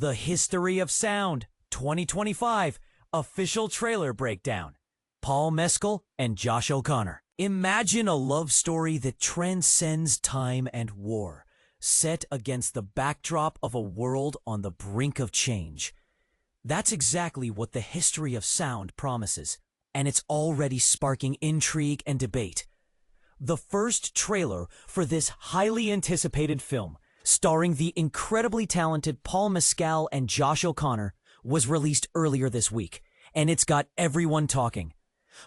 The History of Sound 2025 official trailer breakdown. Paul Mescal and Josh O'Connor. Imagine a love story that transcends time and war, set against the backdrop of a world on the brink of change. That's exactly what The History of Sound promises, and it's already sparking intrigue and debate. The first trailer for this highly anticipated film, starring the incredibly talented Paul Mescal and Josh O'Connor, was released earlier this week, and it's got everyone talking.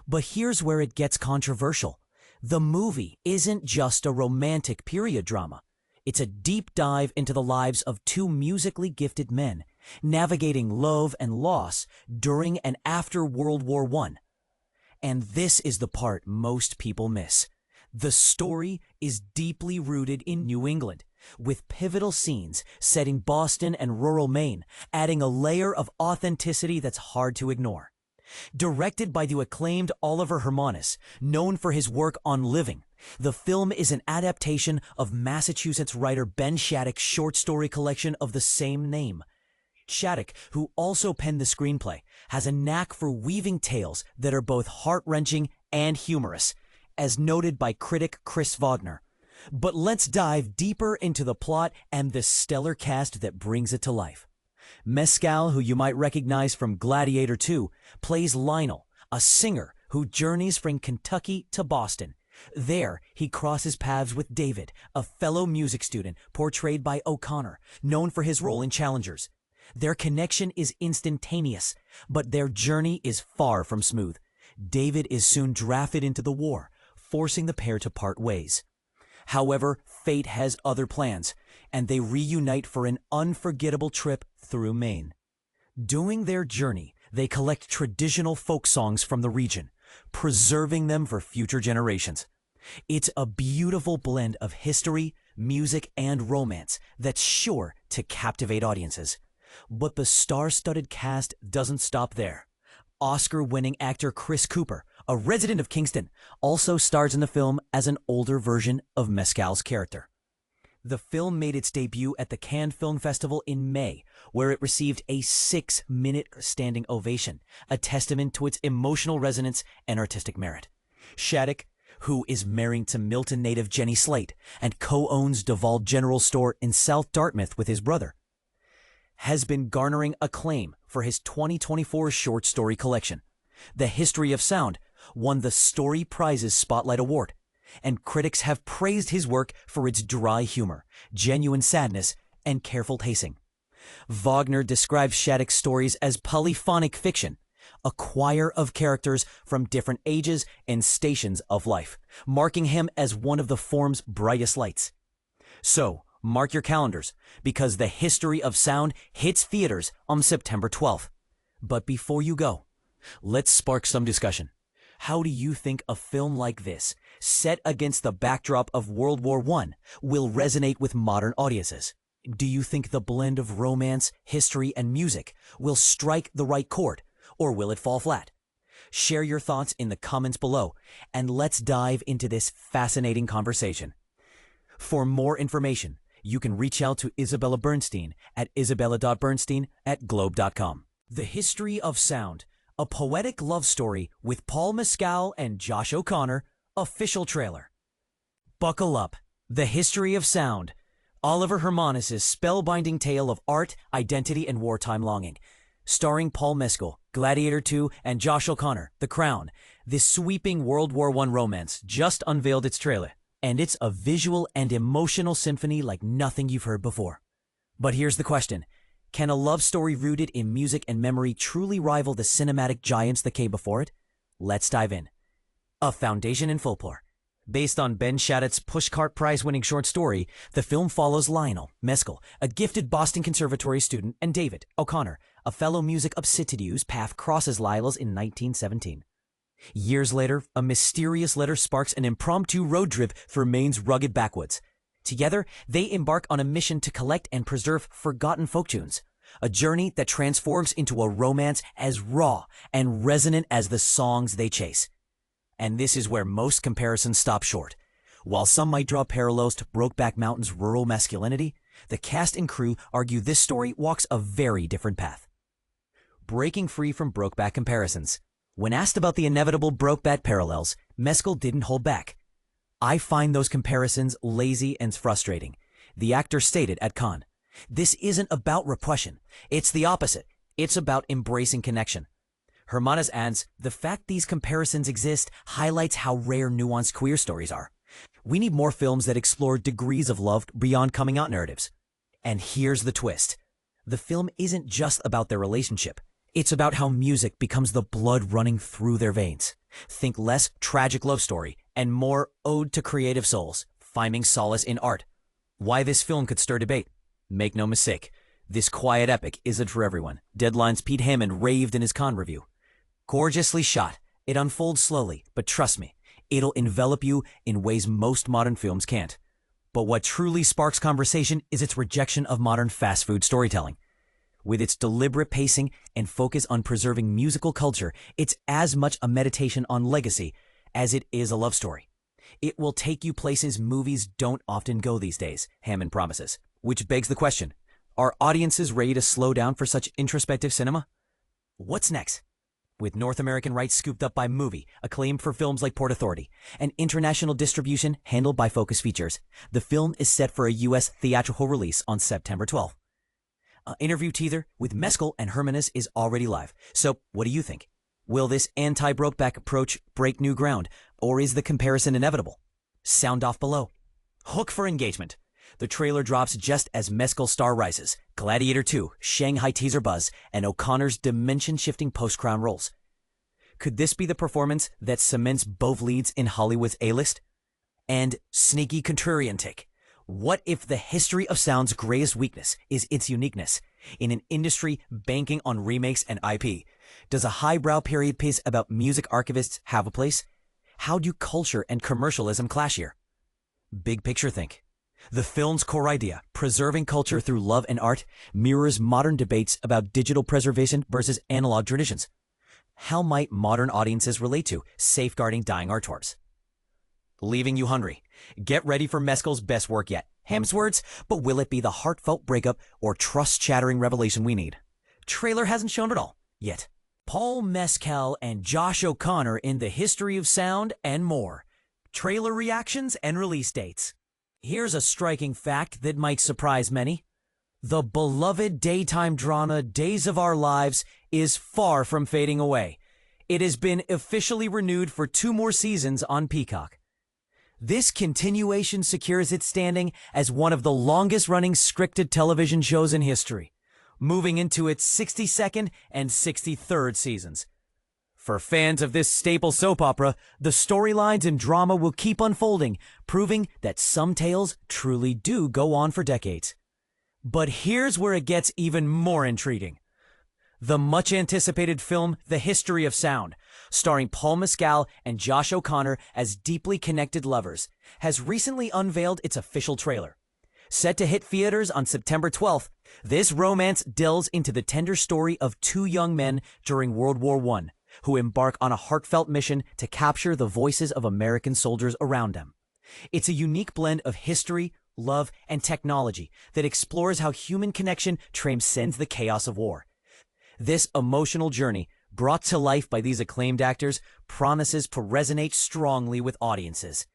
But here's where it gets controversial. The movie isn't just a romantic period drama. It's a deep dive into the lives of two musically gifted men, navigating love and loss during and after World War I. And this is the part most people miss. The story is deeply rooted in New England, with pivotal scenes set in Boston and rural Maine, adding a layer of authenticity that's hard to ignore. Directed by the acclaimed Oliver Hermanus, known for his work on Living, the film is an adaptation of Massachusetts writer Ben Shattuck's short story collection of the same name. Shattuck, who also penned the screenplay, has a knack for weaving tales that are both heart-wrenching and humorous, as noted by critic Chris Wagner. But let's dive deeper into the plot and the stellar cast that brings it to life. Mescal, who you might recognize from Gladiator 2, plays Lionel, a singer who journeys from Kentucky to Boston. There, he crosses paths with David, a fellow music student portrayed by O'Connor, known for his role in Challengers. Their connection is instantaneous, but their journey is far from smooth. David is soon drafted into the war, forcing the pair to part ways. However, fate has other plans, and they reunite for an unforgettable trip through Maine. During their journey, they collect traditional folk songs from the region, preserving them for future generations. It's a beautiful blend of history, music, and romance that's sure to captivate audiences. But the star-studded cast doesn't stop there. Oscar-winning actor Chris Cooper, a resident of Kingston, also stars in the film as an older version of Mescal's character. The film made its debut at the Cannes Film Festival in May, where it received a 6-minute standing ovation, a testament to its emotional resonance and artistic merit. Shattuck, who is married to Milton native Jenny Slate and co-owns Duval General Store in South Dartmouth with his brother, has been garnering acclaim for his 2024 short story collection. The History of Sound won the Story Prize's Spotlight Award, and critics have praised his work for its dry humor, genuine sadness, and careful pacing. Wagner describes Shattuck's stories as polyphonic fiction, a choir of characters from different ages and stations of life, marking him as one of the form's brightest lights. So, mark your calendars, because The History of Sound hits theaters on September 12th. But before you go, let's spark some discussion. How do you think a film like this, set against the backdrop of World War I, will resonate with modern audiences? Do you think the blend of romance, history, and music will strike the right chord, or will it fall flat? Share your thoughts in the comments below, and let's dive into this fascinating conversation. For more information, you can reach out to Isabella Bernstein at isabella.bernstein@globe.com. The History of Sound, a poetic love story with Paul Mescal and Josh O'Connor, official trailer. Buckle up. The History of Sound, Oliver Hermanus' spellbinding tale of art, identity, and wartime longing. Starring Paul Mescal, Gladiator 2, and Josh O'Connor, The Crown, this sweeping World War I romance just unveiled its trailer, and it's a visual and emotional symphony like nothing you've heard before. But here's the question. Can a love story rooted in music and memory truly rival the cinematic giants that came before it? Let's dive in. A Foundation in Folklore. Based on Ben Shattuck's Pushcart Prize-winning short story, the film follows Lionel Mescal, a gifted Boston Conservatory student, and David O'Connor, a fellow music obsidian whose path crosses Lila's in 1917. Years later, a mysterious letter sparks an impromptu road trip through Maine's rugged backwoods. Together, they embark on a mission to collect and preserve forgotten folk tunes, a journey that transforms into a romance as raw and resonant as the songs they chase. And this is where most comparisons stop short. While some might draw parallels to Brokeback Mountain's rural masculinity, The cast and crew argue this story walks a very different path. Breaking free from Brokeback comparisons. When asked about the inevitable Brokeback parallels, Mescal didn't hold back. "I find those comparisons lazy and frustrating," the actor stated at Cannes. "This isn't about repression. It's the opposite. It's about embracing connection." Hermanus adds, "The fact these comparisons exist highlights how rare nuanced queer stories are. We need more films that explore degrees of love beyond coming out narratives." And here's the twist. The film isn't just about their relationship. It's about how music becomes the blood running through their veins. Think less tragic love story and more ode to creative souls, finding solace in art. Why this film could stir debate? Make no mistake, this quiet epic isn't for everyone. Deadline's Pete Hammond raved in his Cannes review. Gorgeously shot, it unfolds slowly, but trust me, it'll envelop you in ways most modern films can't. But what truly sparks conversation is its rejection of modern fast food storytelling. With its deliberate pacing and focus on preserving musical culture, it's as much a meditation on legacy as it is a love story. It will take you places movies don't often go these days, Hammond promises. Which begs the question, are audiences ready to slow down for such introspective cinema? What's next? With North American rights scooped up by Movie, acclaimed for films like Port Authority, and international distribution handled by Focus Features, the film is set for a U.S. theatrical release on September 12th. An interview teaser with Mescal and Hermanus is already live. So what do you think? Will this anti-Brokeback approach break new ground, or is the comparison inevitable? Sound off below. Hook for engagement. The trailer drops just as Mescal star rises, Gladiator 2, Shanghai teaser buzz, and O'Connor's dimension-shifting post-crown roles. Could this be the performance that cements both leads in Hollywood's A-list? And sneaky contrarian take. What if the history of sound's greatest weakness is its uniqueness? In an industry banking on remakes and IP, does a highbrow period piece about music archivists have a place? How do culture and commercialism clash here? Big picture think. The film's core idea, preserving culture through love and art, mirrors modern debates about digital preservation versus analog traditions. How might modern audiences relate to safeguarding dying art forms? Leaving you hungry. Get ready for Mescal's best work yet. Ham's words, but will it be the heartfelt breakup or trust-shattering revelation we need? Trailer hasn't shown it all, yet. Paul Mescal and Josh O'Connor in the history of sound and more. Trailer reactions and release dates. Here's a striking fact that might surprise many. The beloved daytime drama Days of Our Lives is far from fading away. It has been officially renewed for 2 more seasons on Peacock. This continuation secures its standing as one of the longest-running scripted television shows in history, moving into its 62nd and 63rd seasons. For fans of this staple soap opera, the storylines and drama will keep unfolding, proving that some tales truly do go on for decades. But here's where it gets even more intriguing. The much-anticipated film The History of Sound, starring Paul Mescal and Josh O'Connor as deeply connected lovers, has recently unveiled its official trailer. Set to hit theaters on September 12th, this romance delves into the tender story of 2 young men during World War I, who embark on a heartfelt mission to capture the voices of American soldiers around them. It's a unique blend of history, love, and technology that explores how human connection transcends the chaos of war. This emotional journey, brought to life by these acclaimed actors, promises to resonate strongly with audiences.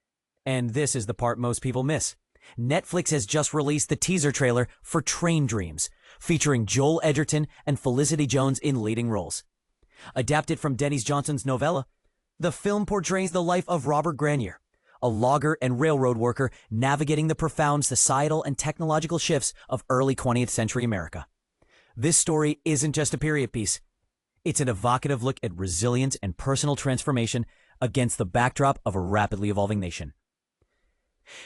And this is the part most people miss. Netflix has just released the teaser trailer for Train Dreams, featuring Joel Edgerton and Felicity Jones in leading roles. Adapted from Dennis Johnson's novella, the film portrays the life of Robert Grenier, a logger and railroad worker navigating the profound societal and technological shifts of early 20th century America. This story isn't just a period piece. It's an evocative look at resilience and personal transformation against the backdrop of a rapidly evolving nation.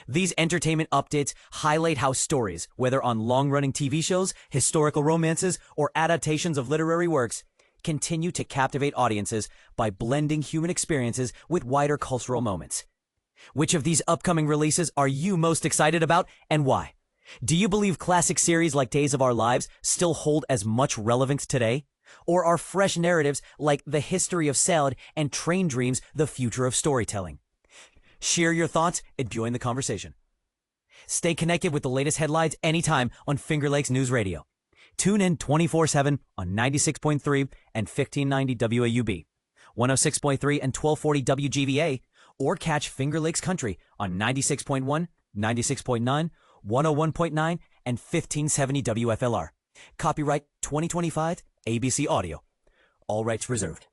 These entertainment updates highlight how stories, whether on long-running TV shows, historical romances, or adaptations of literary works, continue to captivate audiences by blending human experiences with wider cultural moments. Which of these upcoming releases are you most excited about, and why? Do you believe classic series like Days of Our Lives still hold as much relevance today? Or are fresh narratives like The History of Sound and Train Dreams the future of storytelling? Share your thoughts and join the conversation. Stay connected with the latest headlines anytime on Finger Lakes News Radio. Tune in 24/7 on 96.3 and 1590 WAUB, 106.3 and 1240 WGVA, or catch Finger Lakes Country on 96.1, 96.9, 101.9, and 1570 WFLR. Copyright 2025 ABC Audio. All rights reserved.